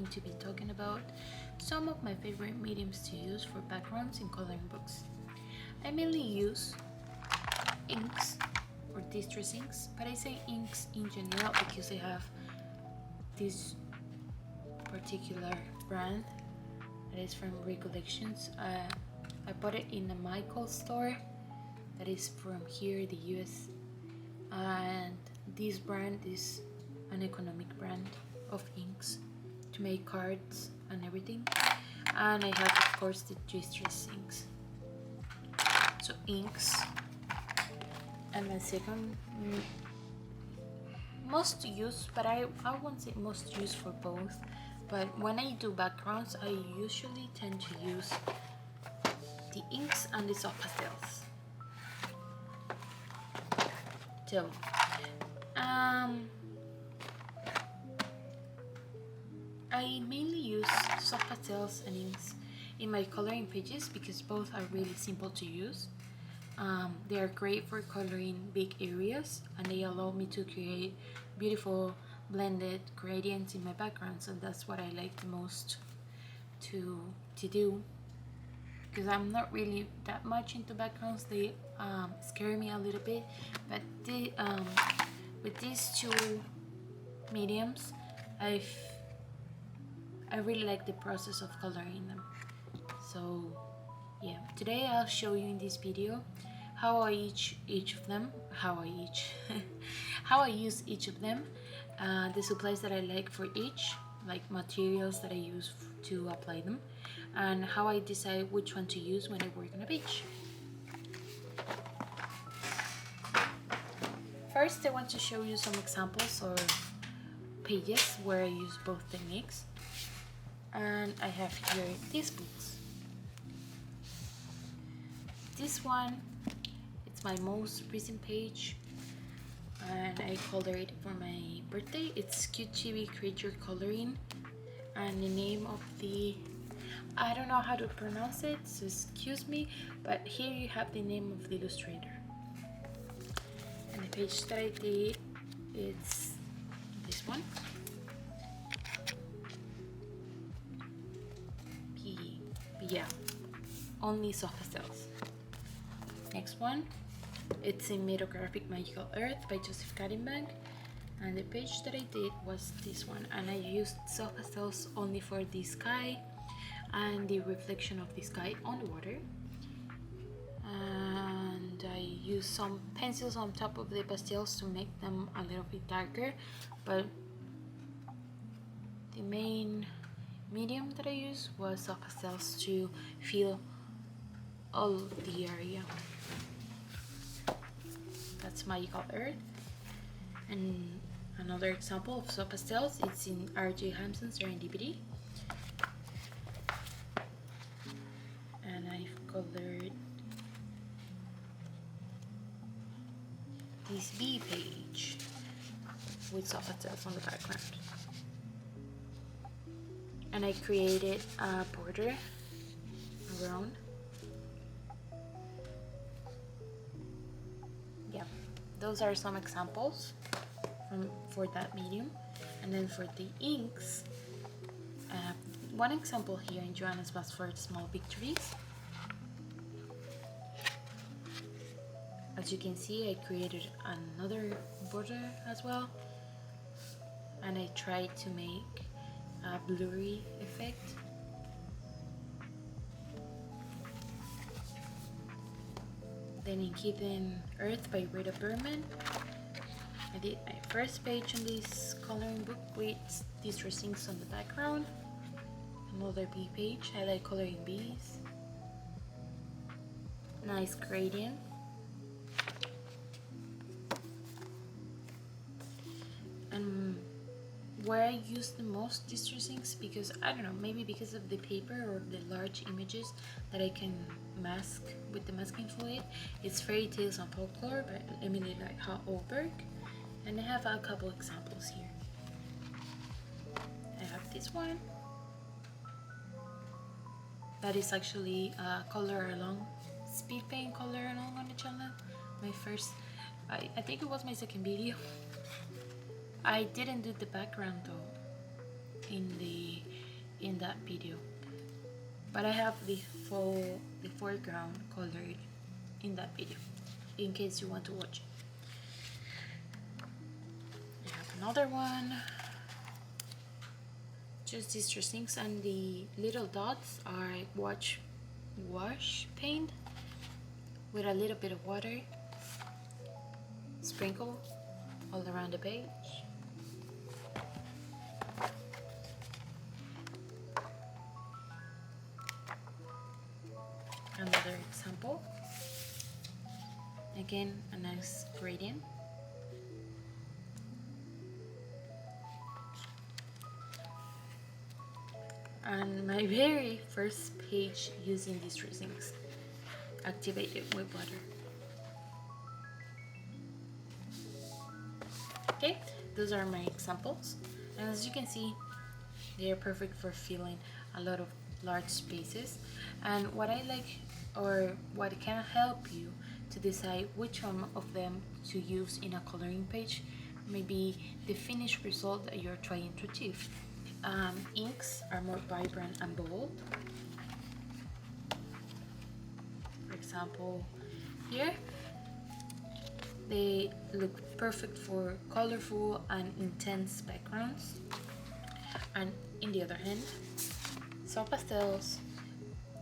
going to be talking about some of my favorite mediums to use for backgrounds in coloring books. I mainly use inks or distress inks, but I say inks in general because I have this particular brand that is from Recollections. I bought it in a Michael store that is from here, the US, and this brand is an economic brand of inks to make cards and everything. And I have, of course, the distress inks. So inks. And my second most used, but I won't say most used for both, but when I do backgrounds I usually tend to use the inks and the soft pastels. So I mainly use soft pastels and inks in my coloring pages because both are really simple to use. They are great for coloring big areas and they allow me to create beautiful blended gradients in my backgrounds, and that's what I like the most to do, because I'm not really that much into backgrounds. They scare me a little bit, but with these two mediums I really like the process of coloring them. So yeah, today I'll show you in this video how I use each of them, how I use each of them, the supplies that I like for each, like materials that I use to apply them, and how I decide which one to use when I work on a page. First, I want to show you some examples or pages where I use both techniques, and I have here these books. This one, it's my most recent page, and I colored it for my birthday. It's Cute Chibi Creature Coloring, and the name of the, I don't know how to pronounce it, so excuse me, but here you have the name of the illustrator. And the page that I did, it's this one. Yeah, only soft pastels. Next one, it's in Metographic Magical Earth by Joseph Kattenbach, and the page that I did was this one, and I used soft pastels only for the sky and the reflection of the sky on the water, and I used some pencils on top of the pastels to make them a little bit darker, but the main medium that I used was soft pastels to fill all the area. That's Magical Earth. And another example of soft pastels, it's in R.J. Hampson's Serendipity, and I've colored this bee page with soft pastels on the background, and I created a border around. Yeah, those are some examples for that medium. And then for the inks, one example here in Joanna's Bus for Small Victories. As you can see, I created another border as well, and I tried to make a blurry effect. Then in Hidden Earth by Rita Berman, I did my first page on this coloring book with distress inks on the background. Another bee page, I like coloring bees. Nice gradient. And where I use the most distress inks, because I don't know, maybe because of the paper or the large images that I can mask with the masking fluid, it's Fairy Tales and Folklore by Emily Oberg, and I have a couple examples here. I have this one that is actually color along, speed paint color along on the channel. My first, I think it was my second video. I didn't do the background though. in that video, but I have the foreground colored in that video in case you want to watch it. I have another one, just distress inks, and the little dots are wash paint with a little bit of water, sprinkle all around the page. Another example, again a nice gradient. And my very first page using distress inks, activated with water. Okay, those are my examples, and as you can see, they are perfect for filling a lot of large spaces. And what I like, or what can help you to decide which one of them to use in a coloring page, may be the finished result that you're trying to achieve. Inks are more vibrant and bold. For example, here they look perfect for colorful and intense backgrounds, and in the other hand, soft pastels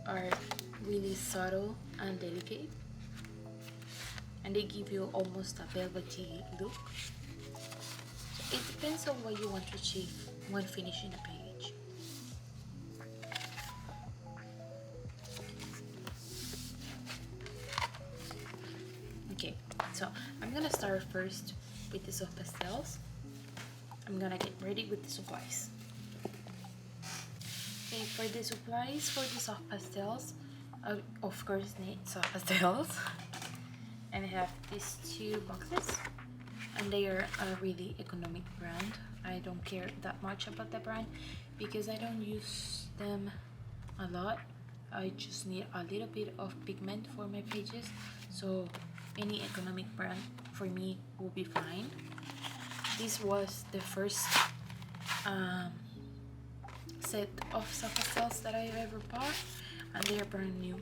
are really subtle and delicate, and they give you almost a velvety look. So it depends on what you want to achieve when finishing a page. Okay, so I'm gonna start first with the soft pastels. I'm gonna get ready with the supplies. Okay, for the supplies for the soft pastels, I of course need soft pastels. And I have these two boxes, and they are a really economic brand. I don't care that much about the brand because I don't use them a lot. I just need a little bit of pigment for my pages, so any economic brand for me will be fine. This was the first set of soft pastels that I ever bought, and they are brand new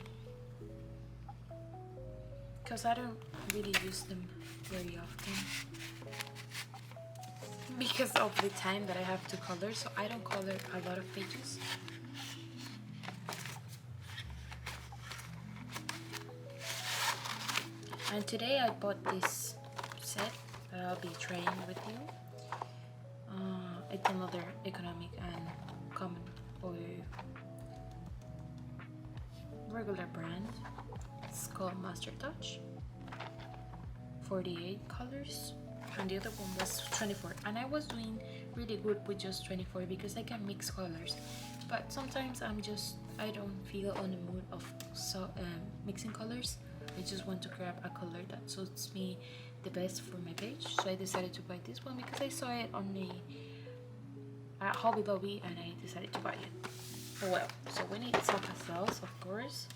because I don't really use them very often because of the time that I have to color, so I don't color a lot of pages. And today I bought this set that I'll be trying with you. It's another economic and common or regular brand. It's called Master Touch. 48 colors, and the other one was 24, and I was doing really good with just 24 because I can mix colors, but sometimes I don't feel on the mood of mixing colors. I just want to grab a color that suits me the best for my page, so I decided to buy this one because I saw it on at Hobby Lobby and I decided to buy it. Well, so we need some pastels, of course.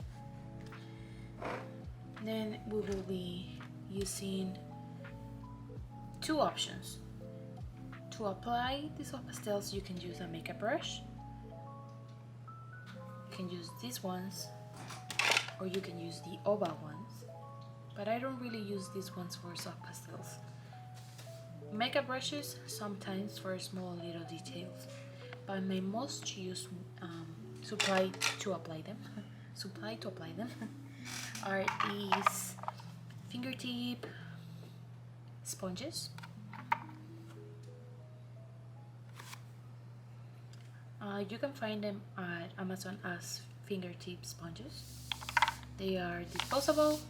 Then we will be using two options. To apply the soft pastels, you can use a makeup brush. You can use these ones, or you can use the oval ones, but I don't really use these ones for soft pastels. Makeup brushes sometimes for small little details, but my most used supply to apply them are these fingertip sponges. You can find them at Amazon as fingertip sponges. They are disposable,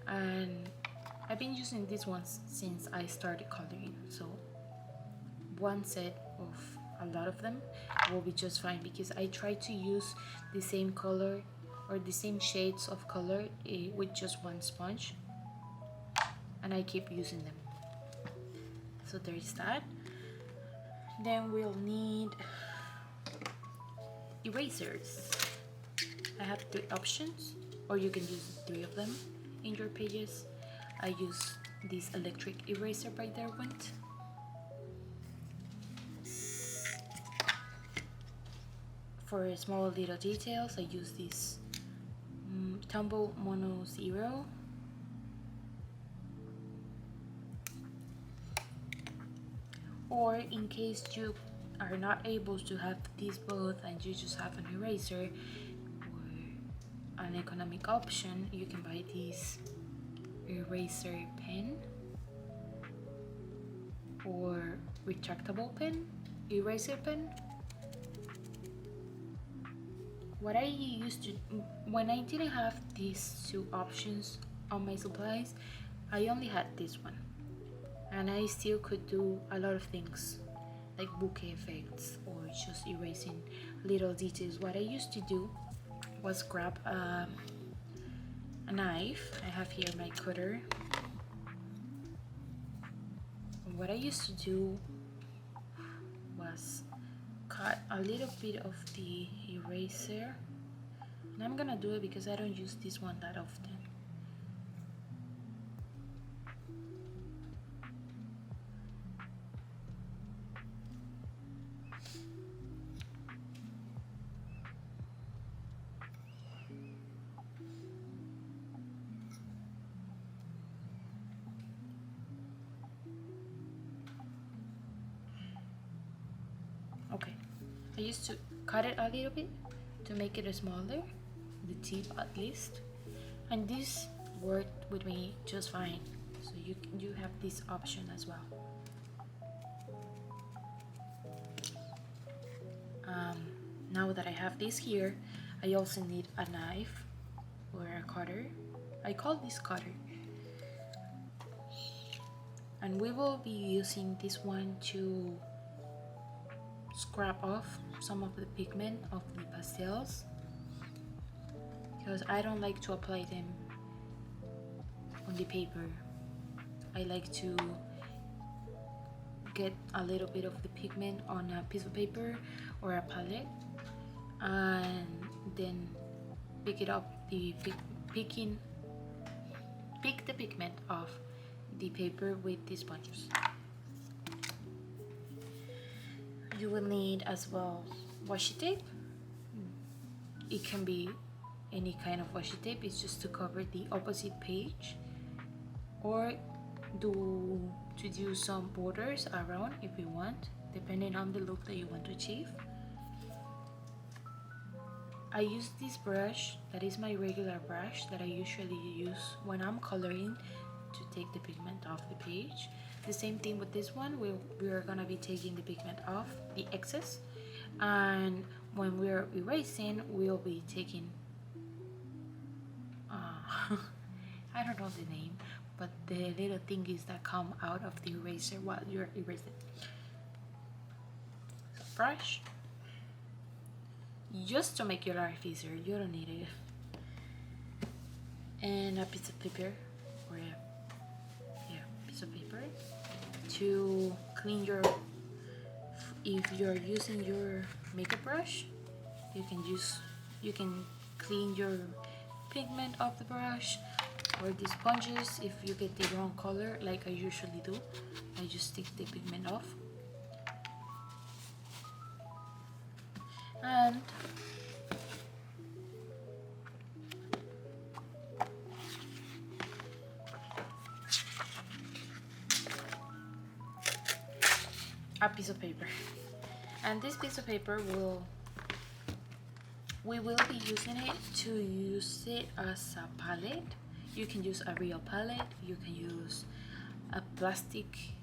and I've been using these ones since I started coloring, so one set of a lot of them will be just fine because I try to use the same color or the same shades of color with just one sponge, and I keep using them. So there's that. Then we'll need erasers. I have 3 options, or you can use 3 of them in your pages. I use this electric eraser by Derwent. For small little details, I use this Tumble Mono Zero. Or in case you are not able to have these both and you just have an eraser or an economic option, you can buy this eraser pen or retractable pen, eraser pen. What I used to, when I didn't have these two options on my supplies, I only had this one, and I still could do a lot of things like bokeh effects or just erasing little details. What I used to do was grab a knife. I have here my cutter. And what I used to do was cut a little bit of the eraser, and I'm gonna do it because I don't use this one that often. Okay, I used to cut it a little bit to make it smaller, the tip at least, and this worked with me just fine. So you have this option as well. Now that I have this here, I also need a knife or a cutter. I call this cutter, and we will be using this one to scrap off some of the pigment of the pastels, because I don't like to apply them on the paper. I like to get a little bit of the pigment on a piece of paper or a palette, and then pick it up, pick the pigment off the paper with these sponges. You will need as well washi tape. It can be any kind of washi tape. It's just to cover the opposite page, or do some borders around if you want, depending on the look that you want to achieve. I use this brush, that is my regular brush that I usually use when I'm coloring to take the pigment off the page. The same thing with this one. We are gonna be taking the pigment off, the excess, and when we're erasing, we'll be taking I don't know the name, but the little thingies that come out of the eraser while you're erasing. So brush, just to make your life easier, you don't need it, and a piece of paper, or piece of paper to clean your, if you're using your makeup brush, you can clean your pigment off the brush, or the sponges. If you get the wrong color, like I usually do, I just take the pigment off. And a piece of paper, and this piece of paper we will be using it to use it as a palette. You can use a real palette, you can use a plastic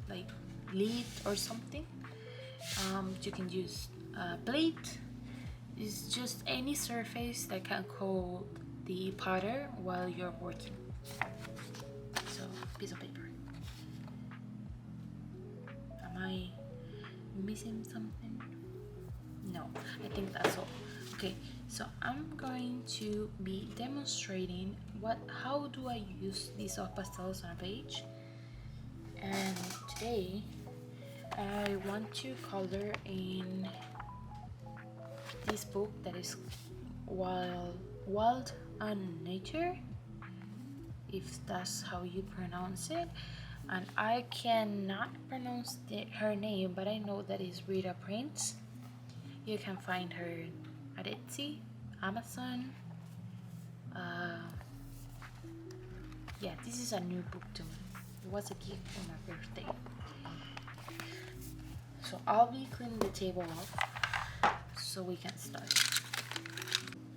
like lid or something. You can use a plate. It's just any surface that can hold the powder while you're working. So, piece of paper. Am I missing something? No, I think that's all. Okay, so I'm going to be demonstrating how do I use these soft pastels on a page. And today I want to color in this book that is Wild and Nature, if that's how you pronounce it. and I cannot pronounce her name, but I know that is Rita Prince. You can find her at Etsy, Amazon. Yeah, this is a new book to me. It was a gift for my birthday. So I'll be cleaning the table off so we can start.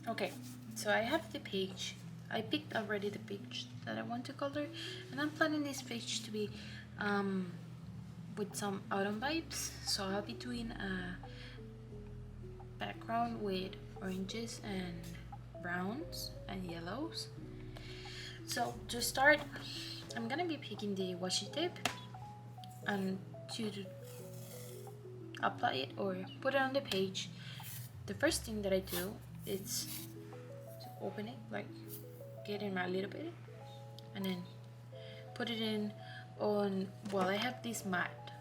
Okay, so I have the page. I picked already the page that I want to color, and I'm planning this page to be with some autumn vibes. So I'll be doing a background with oranges and browns and yellows. So to start, I'm gonna be picking the washi tape and to apply it or put it on the page. The first thing that I do is to open it, like get in a little bit, and then put it in on, well, I have this mat,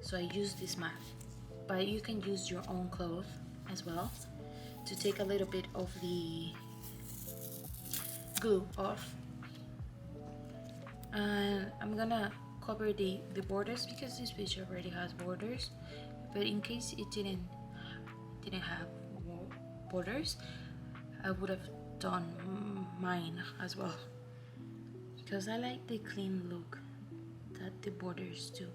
so I use this mat, but you can use your own cloth as well to take a little bit of the glue off. And I'm gonna cover the borders because this page already has borders, but in case it didn't have borders, I would have done mine as well, because I like the clean look that the borders do.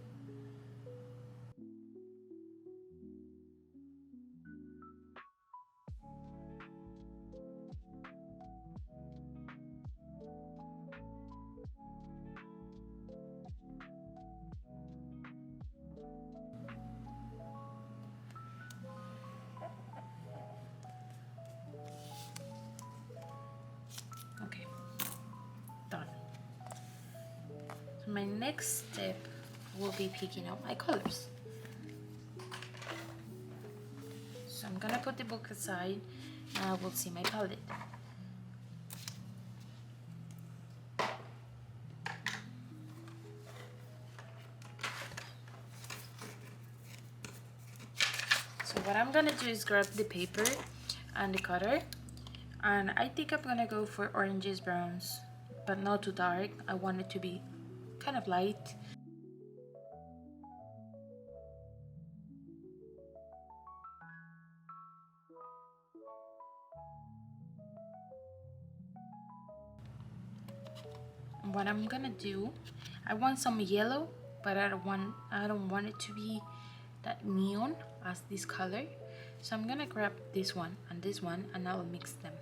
Okay, done. So my next step will be picking out my colors. So I'm gonna put the book aside and I will see my palette. So what I'm gonna do is grab the paper and the cutter, and I think I'm gonna go for oranges, browns, but not too dark. I want it to be kind of light. And what I'm gonna do, I want some yellow, but I don't want it to be that neon as this color. So I'm gonna grab this one and I'll mix them.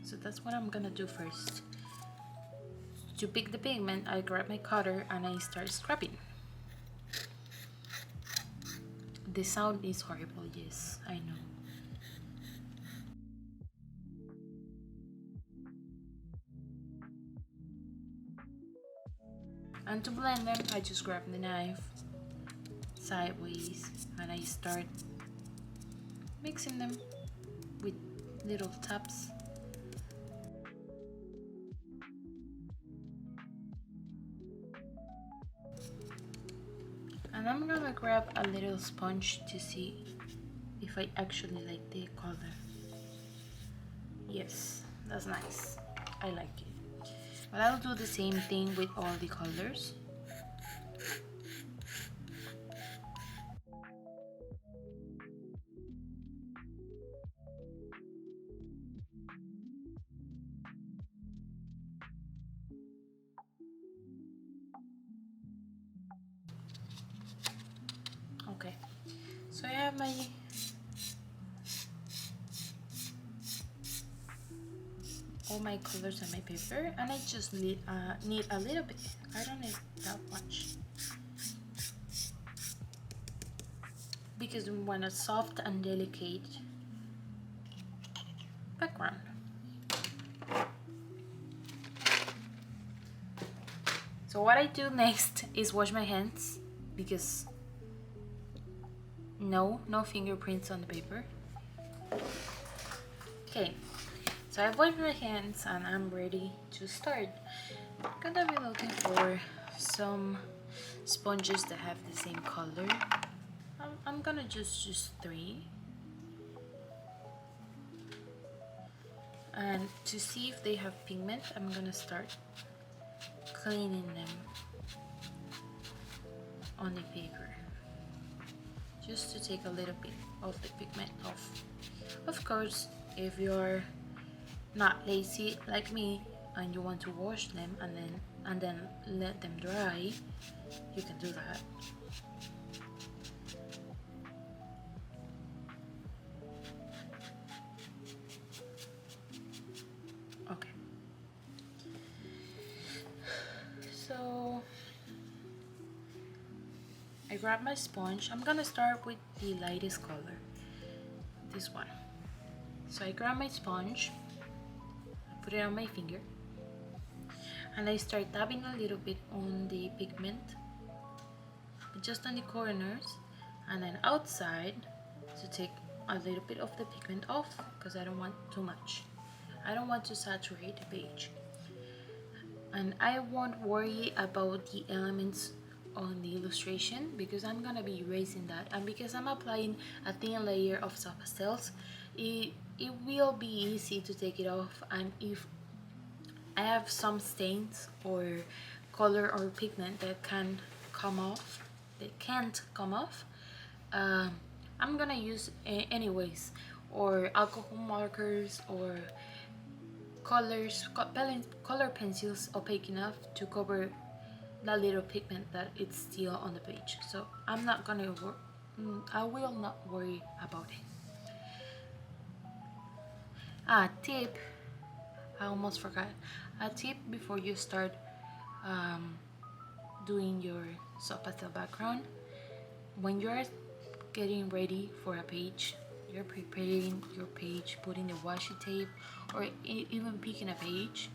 So that's what I'm gonna do first. To pick the pigment, I grab my cutter and I start scrubbing. The sound is horrible, yes, I know. And to blend them, I just grab the knife sideways and I start mixing them with little taps. And I'm gonna grab a little sponge to see if I actually like the color. Yes, that's nice. I like it. But I'll do the same thing with all the colors. Okay, so I have my all my colors on my paper, and I just need a little bit. I don't need that much because we want a soft and delicate background. So what I do next is wash my hands because no fingerprints on the paper. Okay, so I've washed my hands and I'm ready to start. I'm gonna be looking for some sponges that have the same color. I'm gonna just use 3. And to see if they have pigment, I'm gonna start cleaning them on the paper, just to take a little bit of the pigment off. Of course, if you're not lazy like me and you want to wash them and then let them dry, you can do that. Okay. So I grab my sponge. I'm gonna start with the lightest color, this one. So I grab my sponge, I put it on my finger, and I start dabbing a little bit on the pigment, just on the corners, and then outside to take a little bit of the pigment off because I don't want too much. I don't want to saturate the page. And I won't worry about the elements on the illustration because I'm gonna be erasing that, and because I'm applying a thin layer of soft pastels, it will be easy to take it off. And if I have some stains or color or pigment that can't come off, I'm gonna use anyways, or alcohol markers or color pencils opaque enough to cover that little pigment that it's still on the page. So I'm not gonna I will not worry about it. Tip, I almost forgot. A tip before you start doing your soft pastel background: when you're getting ready for a page, you're preparing your page, putting the washi tape, or even picking a page,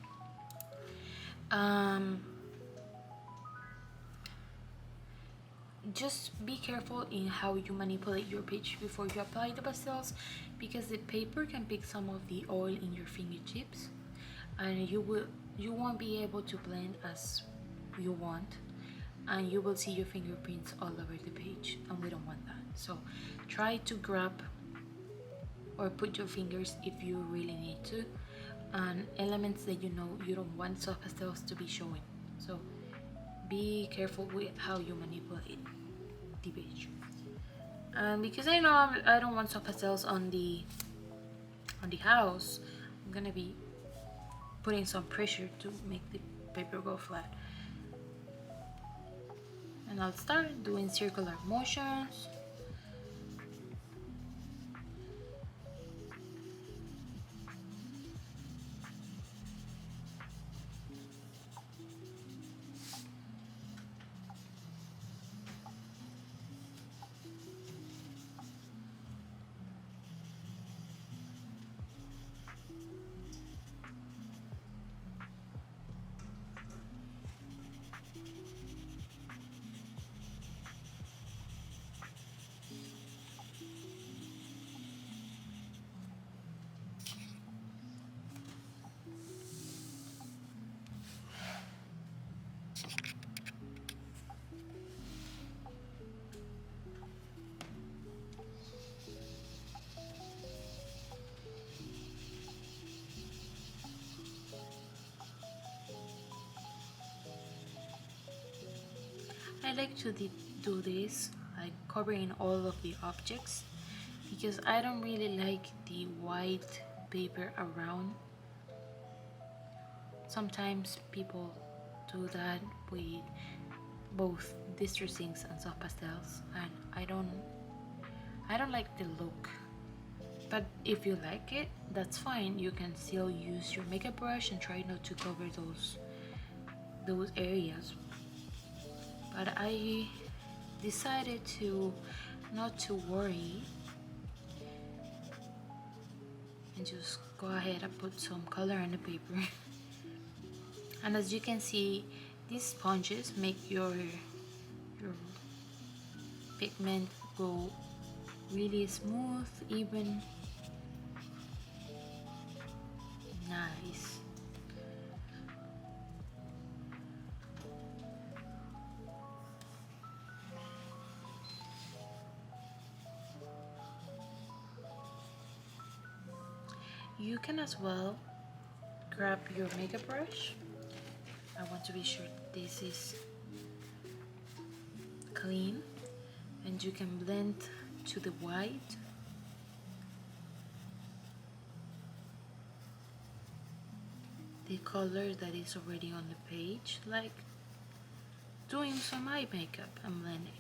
just be careful in how you manipulate your page before you apply the pastels, because the paper can pick some of the oil in your fingertips, and you won't be able to blend as you want, and you will see your fingerprints all over the page, and we don't want that. So try to grab or put your fingers, if you really need to, on elements that you know you don't want soft pastels to be showing. So be careful with how you manipulate the page. And because I know I don't want soft pastels on the house, I'm gonna be putting some pressure to make the paper go flat. And I'll start doing circular motions. I like to do this, like covering all of the objects, because I don't really like the white paper around. Sometimes people do that with both distress inks and soft pastels, and I don't like the look. But if you like it, that's fine. You can still use your makeup brush and try not to cover those areas. But I decided to not to worry and just go ahead and put some color on the paper. And as you can see, these sponges make your pigment go really smooth, even, nice. You can as well grab your makeup brush. I want to be sure this is clean, and you can blend to the white. The color that is already on the page, like doing some eye makeup and blending.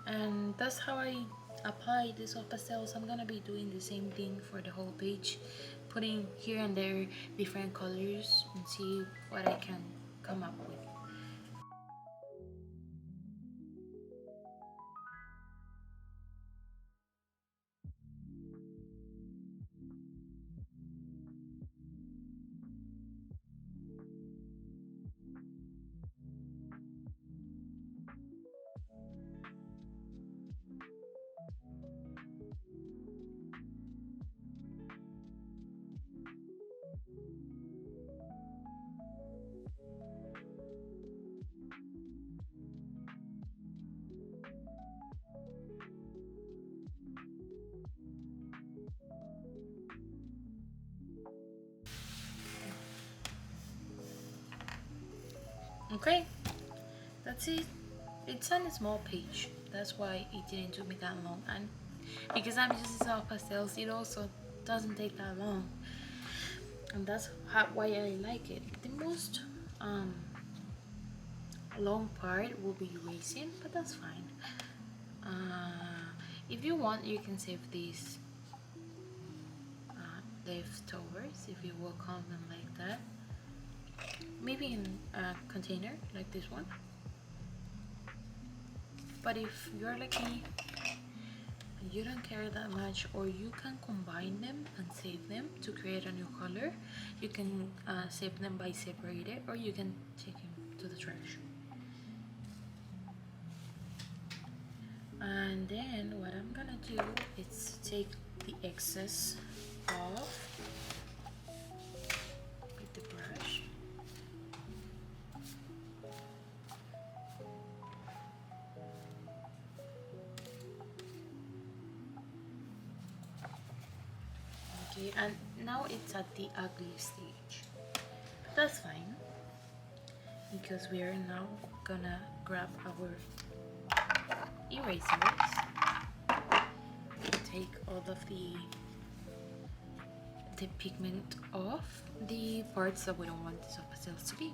And that's how I apply the soft pastels. I'm gonna be doing the same thing for the whole page, putting here and there different colors and see what I can come up with. Okay, that's it. It's on a small page, that's why it didn't take me that long, and because I'm using soft pastels, it also doesn't take that long, and that's why I like it. The most long part will be erasing, but that's fine. If you want, you can save these leftovers, if you will call them like that, maybe in a container like this one. But if you're like me, you don't care that much, or you can combine them and save them to create a new color, you can save them by separated, or you can take them to the trash. And then what I'm gonna do is take the excess off with the brush. Okay, and now it's at the ugly stage. But that's fine, because we are now gonna grab our erasers, take all of the pigment off the parts that we don't want the soft pastels to be.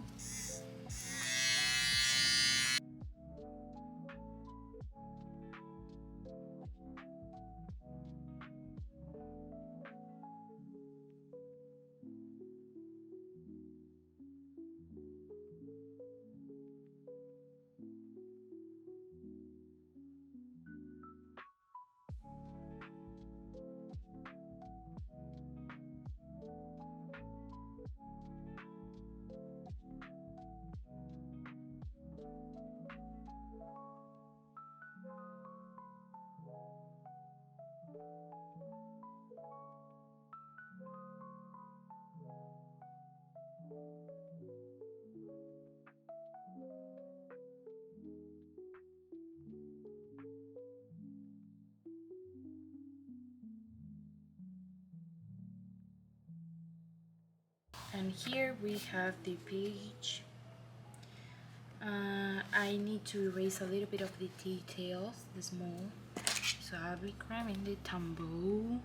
And here we have the page. I need to erase a little bit of the details, the small, so I'll be grabbing the Tombow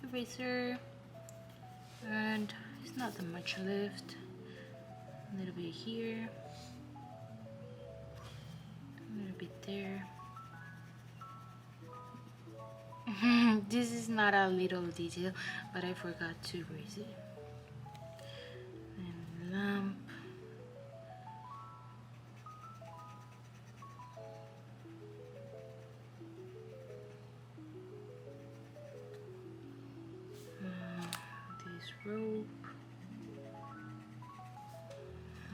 eraser, and it's not that much left. A little bit here, a little bit there. This is not a little detail, but I forgot to erase it. And lamp. This rope.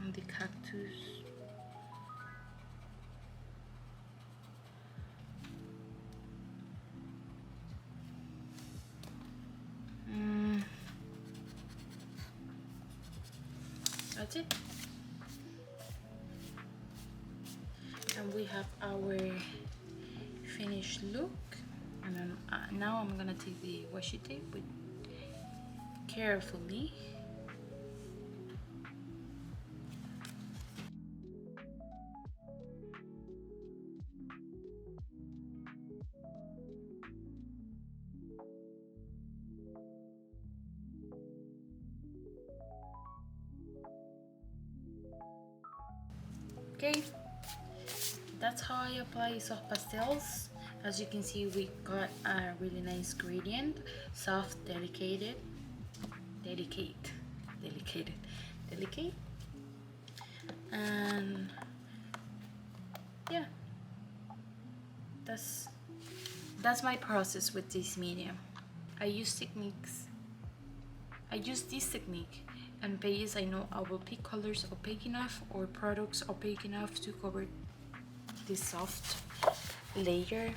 And the cactus. that's it. And we have our finished look. And then, now I'm gonna take the washi tape with carefully. Okay, that's how I apply soft pastels. As you can see, we got a really nice gradient, soft, delicate, and yeah, that's my process with this medium. I use this technique and pages I know I will pick colors opaque enough or products opaque enough to cover this soft layer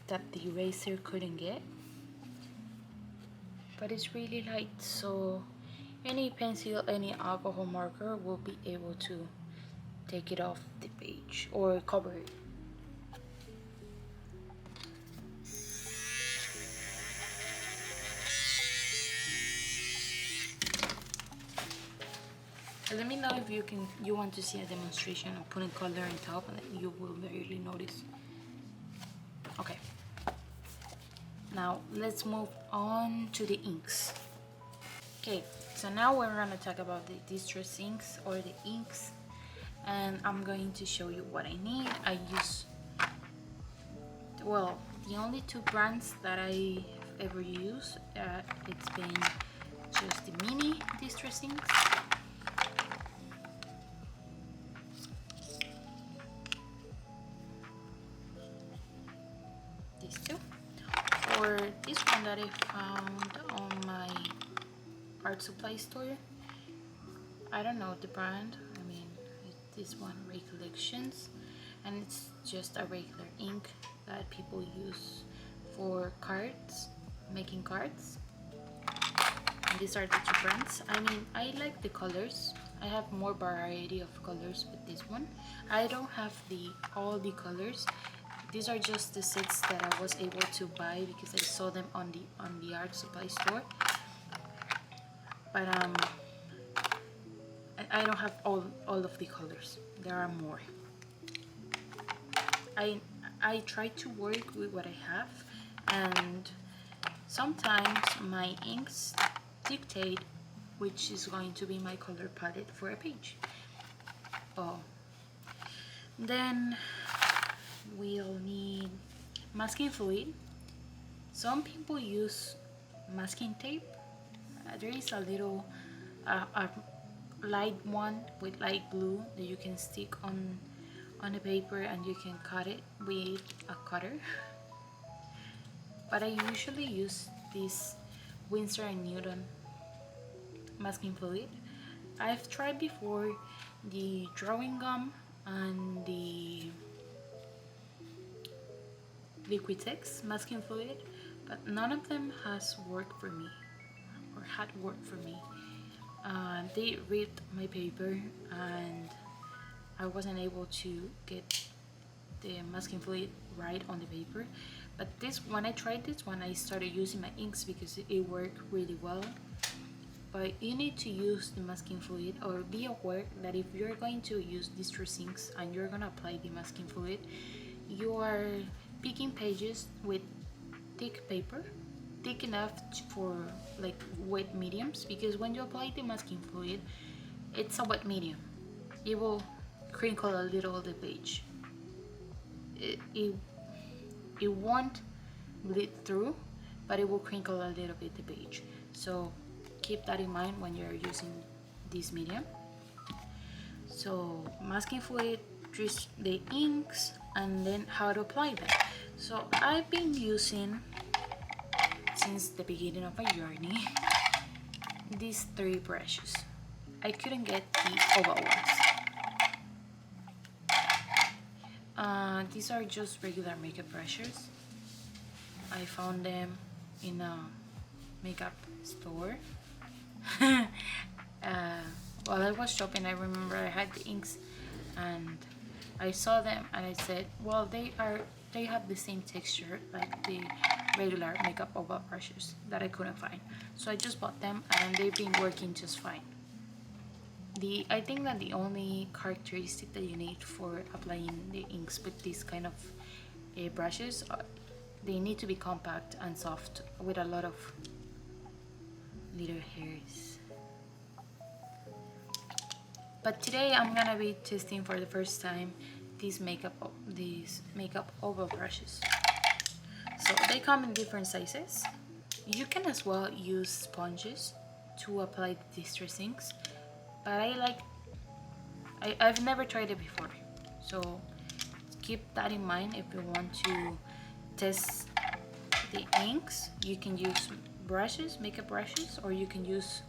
that the eraser couldn't get, but it's really light, so any pencil, any alcohol marker will be able to take it off the page or cover it. Let me know if you want to see a demonstration of putting color on top, and you will barely notice. Okay, now let's move on to the inks. Okay, so now we're gonna talk about the distress inks or the inks, and I'm going to show you what I need. I use, well, the only two brands that I have ever used, it's been just the mini distress inks. These two, or this one that I found on my art supply store. I don't know the brand. I mean, this one, Recollections, and it's just a regular ink that people use for cards, making cards. And these are the two brands. I mean, I like the colors. I have more variety of colors with this one. I don't have all the colors. These are just the sets that I was able to buy because I saw them on the art supply store. But I don't have all of the colors. There are more. I try to work with what I have, and sometimes my inks dictate which is going to be my color palette for a page. Then we'll need masking fluid. Some people use masking tape. There is a little a light one with light blue that you can stick on the paper, and you can cut it with a cutter. But I usually use this Winsor & Newton masking fluid. I've tried before the drawing gum and the Liquitex masking fluid, but none of them has worked for me or had worked for me. They ripped my paper and I wasn't able to get the masking fluid right on the paper. But when I tried this one, I started using my inks because it worked really well. But you need to use the masking fluid, or be aware that if you're going to use distress inks and you're gonna apply the masking fluid, you are picking pages with thick paper, thick enough for like wet mediums, because when you apply the masking fluid, it's a wet medium. It will crinkle a little the page. It won't bleed through, but it will crinkle a little bit the page. So keep that in mind when you're using this medium. So masking fluid, the inks, and then how to apply them. So I've been using, since the beginning of my journey, these 3 brushes. I couldn't get the oval ones. These are just regular makeup brushes. I found them in a makeup store. while I was shopping, I remember I had the inks and I saw them and I said, well, they have the same texture like the regular makeup oval brushes that I couldn't find. So I just bought them and they've been working just fine. I think that the only characteristic that you need for applying the inks with these kind of brushes, they need to be compact and soft with a lot of little hairs. But today I'm gonna be testing for the first time these makeup oval brushes. So they come in different sizes. You can as well use sponges to apply the distress inks, but I've never tried it before, so keep that in mind. If you want to test the inks, you can use makeup brushes, or you can use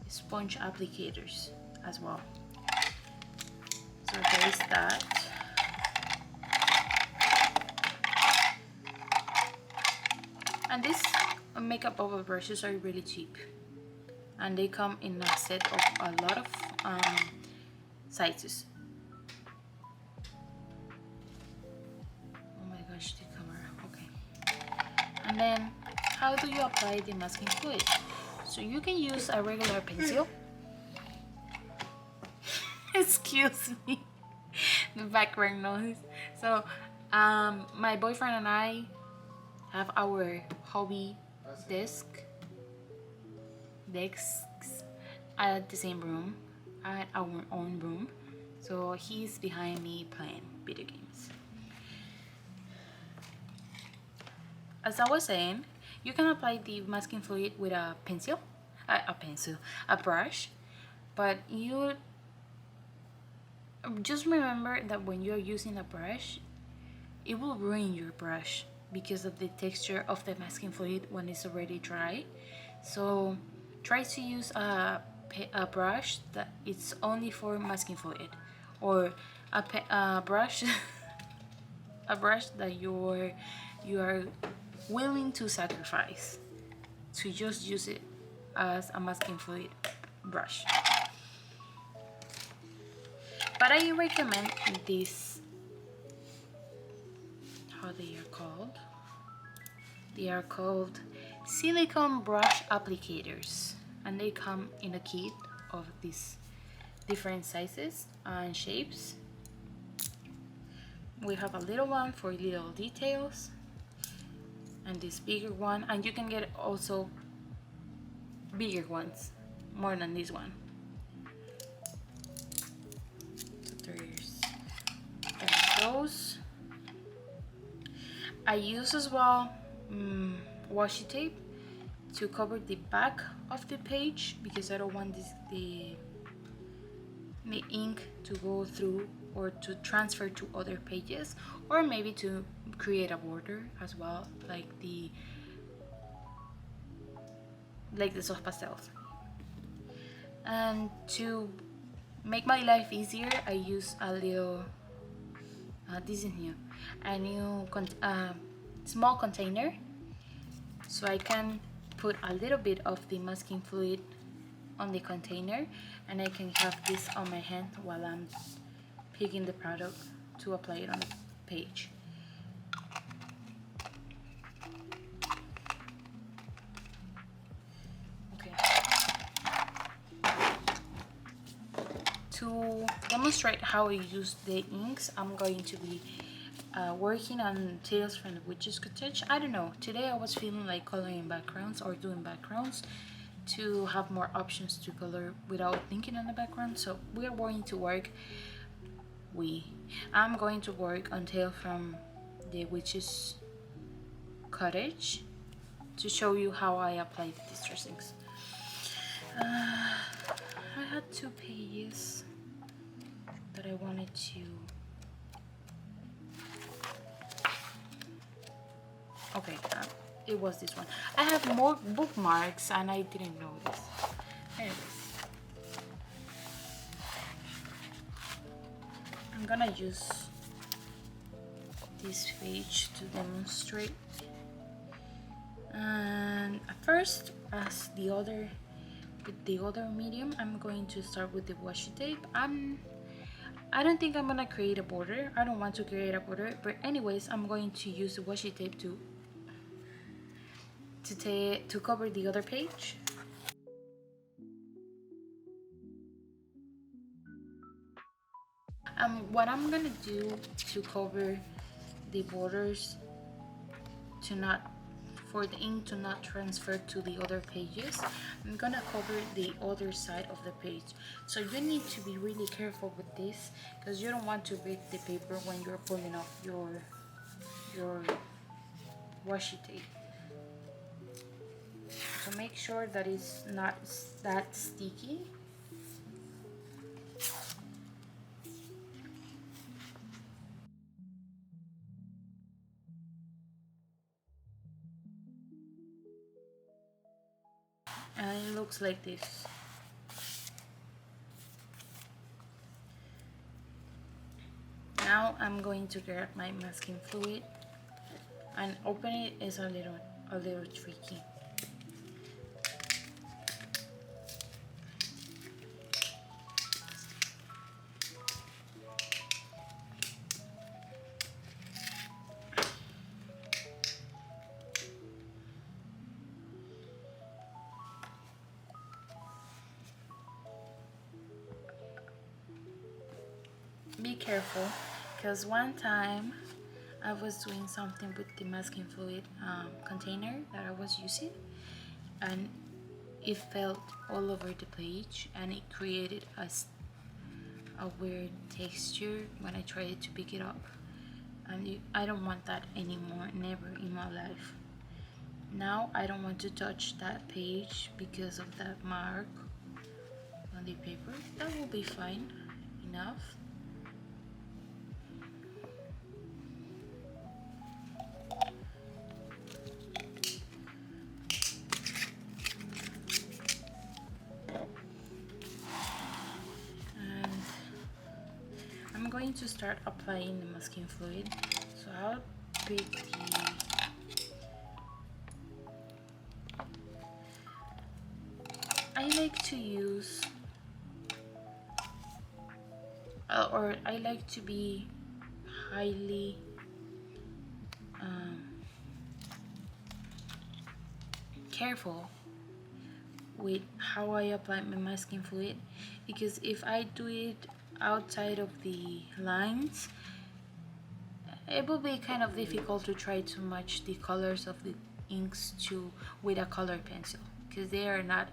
sponge applicators as well. So there is that. And these makeup oval brushes are really cheap, and they come in a set of a lot of sizes. Oh my gosh, the camera. Okay. And then how do you apply the masking fluid? So you can use a regular pencil. Excuse me, the background noise. So my boyfriend and I have our hobby desks at the same room, at our own room. So he's behind me playing video games. As I was saying, you can apply the masking fluid with a brush, but you just remember that when you're using a brush, it will ruin your brush because of the texture of the masking fluid when it's already dry. So try to use a brush that it's only for masking fluid, or a brush a brush that you are willing to sacrifice to just use it as a masking fluid brush. But I recommend this, how they are called? They are called silicone brush applicators, and they come in a kit of these different sizes and shapes. We have a little one for little details, and this bigger one, and you can get also bigger ones, more than this one. So there's those. I use as well washi tape to cover the back of the page, because I don't want the ink to go through or to transfer to other pages, or maybe to create a border as well, like the soft pastels. And to make my life easier, I use a little this is new, a new small container, so I can put a little bit of the masking fluid on the container, and I can have this on my hand while I'm picking the product to apply it on the page. Okay. To demonstrate how I use the inks, I'm going to be working on Tales from the Witch's Cottage. I don't know, today I was feeling like coloring backgrounds or doing backgrounds to have more options to color without thinking on the background. So we're going to work I'm going to work on Tale from the Witch's Cottage to show you how I apply the distress inks. I had 2 pages that I wanted to. Okay, it was this one. I have more bookmarks and I didn't know this. Anyways, I'm gonna use this page to demonstrate. And at first, as the other with the other medium, I'm going to start with the washi tape. I don't think I'm gonna create a border. I don't want to create a border, but anyways, I'm going to use the washi tape to cover the other page. What I'm gonna do to cover the borders to not for the ink to not transfer to the other pages, I'm gonna cover the other side of the page. So you need to be really careful with this because you don't want to break the paper when you're pulling off your washi tape. So make sure that it's not that sticky. And it looks like this. Now I'm going to grab my masking fluid, and opening it is a little tricky. Be careful, because one time I was doing something with the masking fluid container that I was using, and it fell all over the page, and it created a weird texture when I tried to pick it up, and I don't want that anymore, never in my life. Now I don't want to touch that page because of that mark on the paper. That will be fine enough. And I'm going to start applying the masking fluid. So I'll pick I like to use or I like to be highly careful with how I apply my masking fluid, because if I do it outside of the lines, it will be kind of difficult to try to match the colors of the inks with a color pencil, because they are not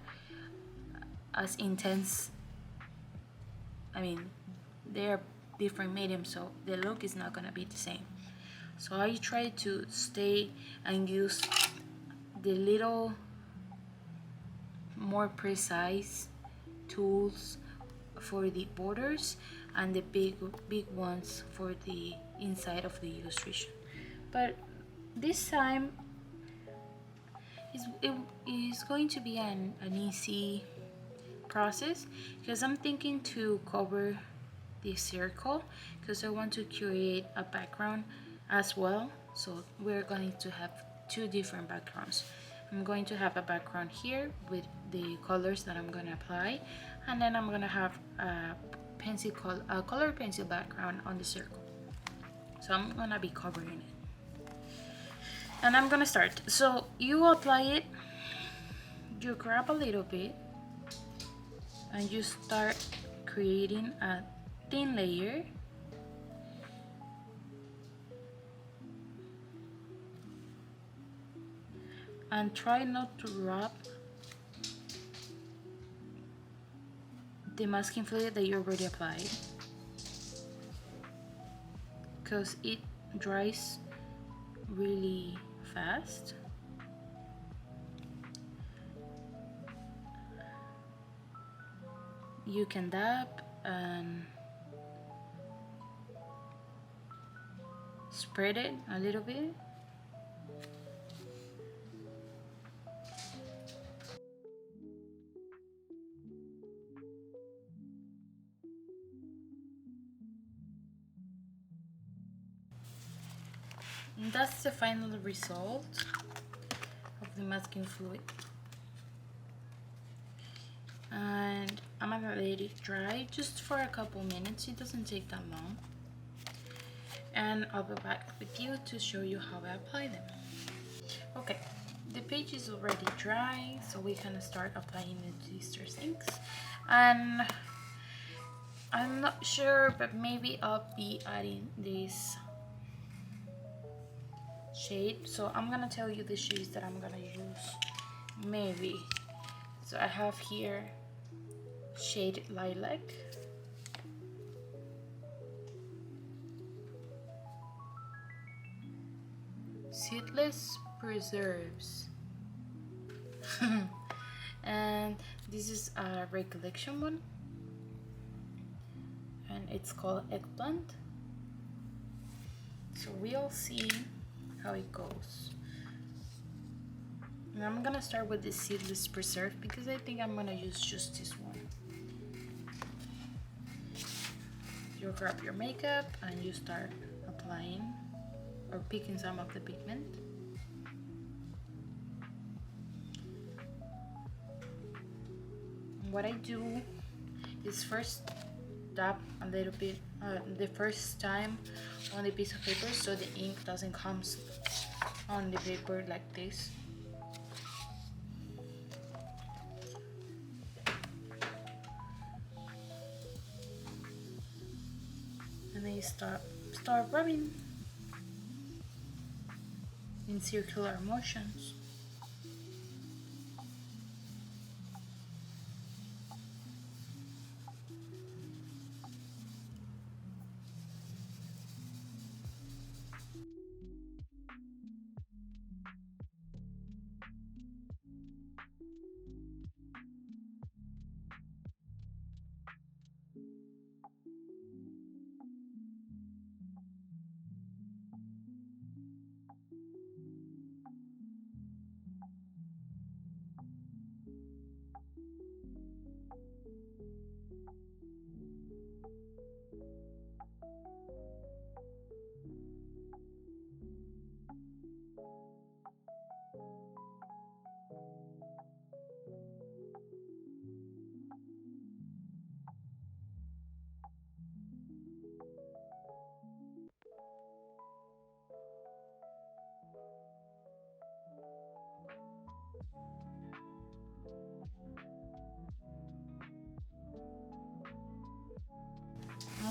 as intense. I mean, they're different mediums, so the look is not gonna be the same. So I try to stay and use the little more precise tools for the borders and the big ones for the inside of the illustration. But this time it is going to be an easy process, because I'm thinking to cover the circle because I want to create a background as well. So we're going to have two different backgrounds. I'm going to have a background here with the colors that I'm going to apply, and then I'm going to have a color pencil background on the circle. So I'm going to be covering it. And I'm going to start. So you apply it, you grab a little bit, and you start creating a thin layer. And try not to rub the masking fluid that you already applied, because it dries really fast. You can dab and spread it a little bit. And that's the final result of the masking fluid. and I'm gonna let it dry just for a couple minutes. It doesn't take that long, and I'll be back with you to show you how I apply them. Okay, the page is already dry, so we can start applying the distress inks. And I'm not sure, but maybe I'll be adding this shade. So I'm gonna tell you the shades that I'm gonna use. Maybe. So I have here shade Lilac, Seedless Preserves, and this is a recollection one, and it's called Eggplant. So we'll see how it goes. And I'm gonna start with the Seedless Preserve because I think I'm gonna use just this one. You grab your makeup and you start applying or picking some of the pigment. What I do is first dab a little bit the first time on the piece of paper so the ink doesn't come on the paper like this. And then you start rubbing in circular motions.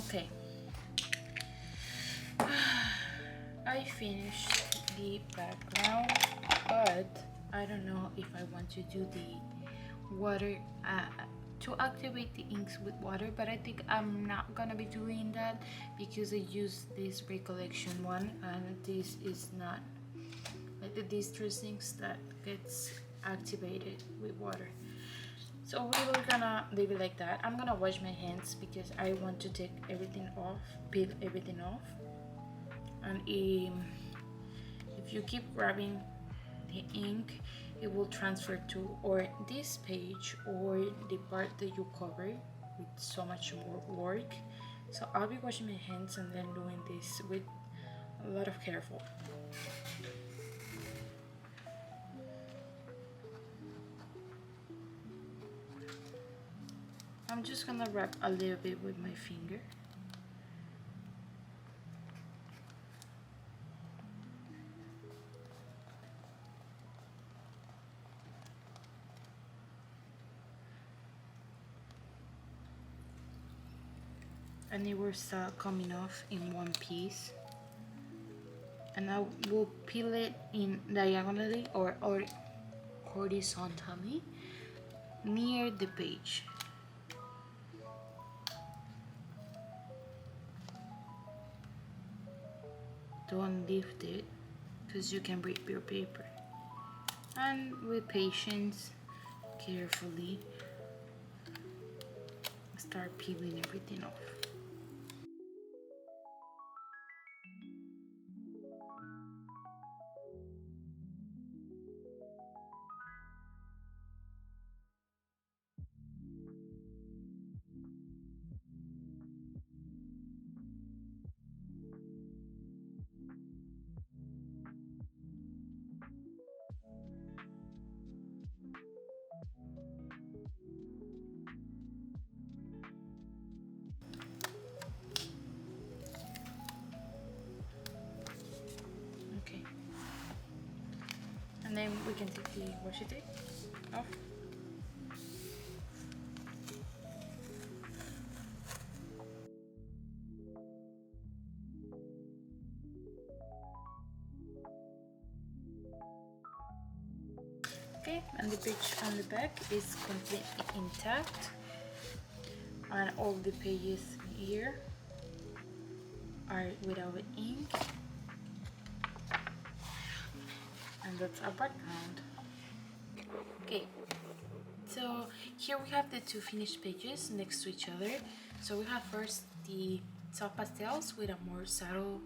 Okay, I finished the background, but I don't know if I want to do the water to activate the inks with water, but I think I'm not gonna be doing that because I use this recollection one and this is not like the distress inks that gets activated with water. So we were gonna leave it like that. I'm gonna wash my hands because I want to take everything off, peel everything off. And if you keep grabbing the ink, it will transfer to or this page or the part that you cover with so much more work. So I'll be washing my hands and then doing this with a lot of careful. I'm just gonna wrap a little bit with my finger. And it will start coming off in one piece. And I will peel it in diagonally or horizontally near the page. Don't lift it because you can break your paper. And with patience, carefully start peeling everything off. And then we can take the washi tape off. Okay, and the page on the back is completely intact, and all the pages here are without ink, and that's our background. Okay, so here we have the two finished pages next to each other. So we have first the soft pastels with a more subtle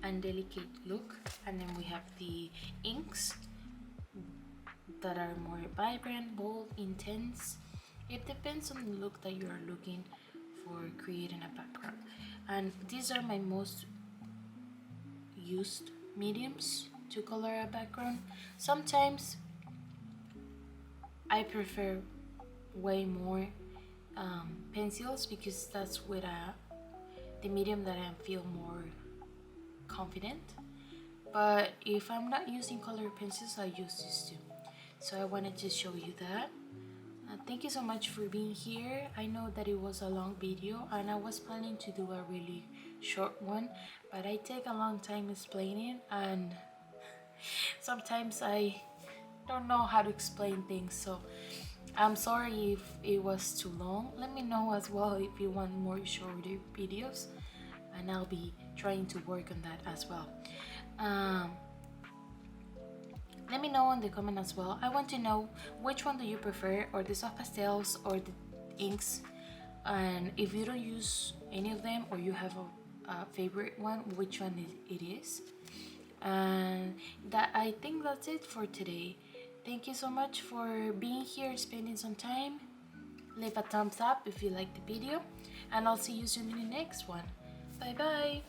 and delicate look, and then we have the inks that are more vibrant, bold, intense. It depends on the look that you are looking for creating a background. And these are my most used mediums to color a background. Sometimes I prefer way more pencils, because that's with the medium that I feel more confident. But if I'm not using color pencils, I use these two. So I wanted to show you that. Thank you so much for being here. I know that it was a long video and I was planning to do a really short one, but I take a long time explaining, and sometimes I don't know how to explain things, so I'm sorry if it was too long. Let me know as well if you want more shorter videos, and I'll be trying to work on that as well. Let me know in the comment as well. I want to know which one do you prefer, or the soft pastels or the inks, and if you don't use any of them or you have a favorite one, which one it is. And that, I think that's it for today. Thank you so much for being here, spending some time. Leave a thumbs up if you liked the video, and I'll see you soon in the next one. Bye bye.